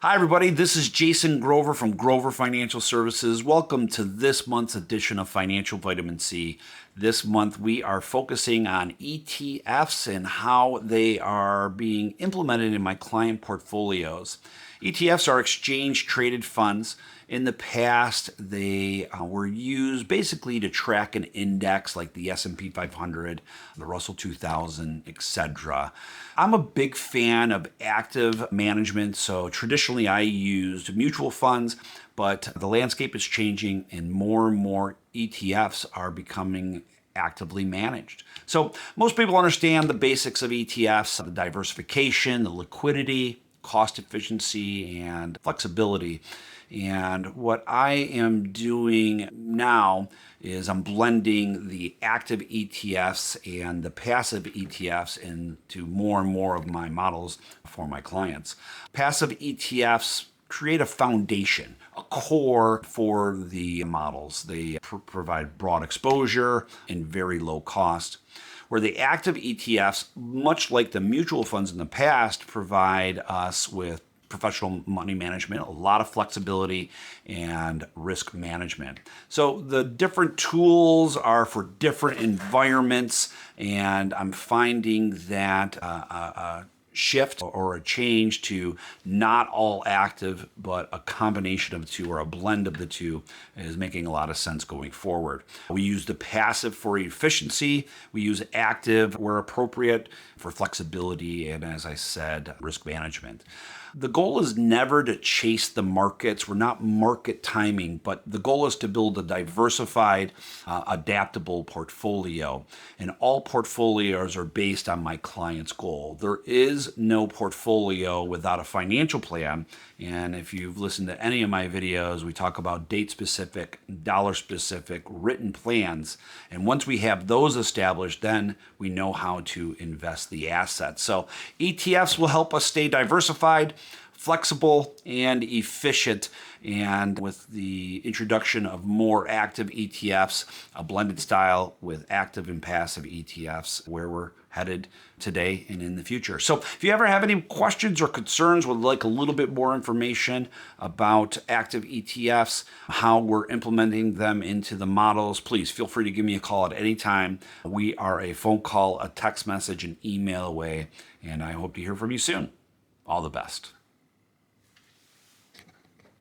Hi, everybody. This is Jason Grover from Grover Financial Services. Welcome to this month's edition of Financial Vitamin C. This month, we are focusing on ETFs and how they are being implemented in my client portfolios. ETFs are exchange-traded funds. In the past, they were used basically to track an index like the S&P 500, the Russell 2000, etc. I'm a big fan of active management, so traditionally I used mutual funds, but the landscape is changing and more ETFs are becoming actively managed. So most people understand the basics of ETFs, the diversification, the liquidity, cost efficiency, and flexibility. And what I am doing now is I'm blending the active ETFs and the passive ETFs into more and more of my models for my clients. Passive ETFs create a foundation, a core for the models. They provide broad exposure and very low cost. Where the active ETFs, much like the mutual funds in the past, provide us with professional money management, a lot of flexibility, and risk management. So the different tools are for different environments, and I'm finding that a shift or a change to not all active, but a combination of the two or a blend of the two is making a lot of sense going forward. We use the passive for efficiency. We use active where appropriate for flexibility and, as I said, risk management. The goal is never to chase the markets. We're not market timing, but the goal is to build a diversified, adaptable portfolio. And all portfolios are based on my client's goal. There is no portfolio without a financial plan. And if you've listened to any of my videos, we talk about date-specific, dollar-specific, written plans. And once we have those established, then we know how to invest the assets. So ETFs will help us stay diversified, flexible, and efficient. And with the introduction of more active ETFs, a blended style with active and passive ETFs, where we're headed today and in the future. So if you ever have any questions or concerns, would like a little bit more information about active ETFs, how we're implementing them into the models, please feel free to give me a call at any time. We are a phone call, a text message, an email away, and I hope to hear from you soon. All the best.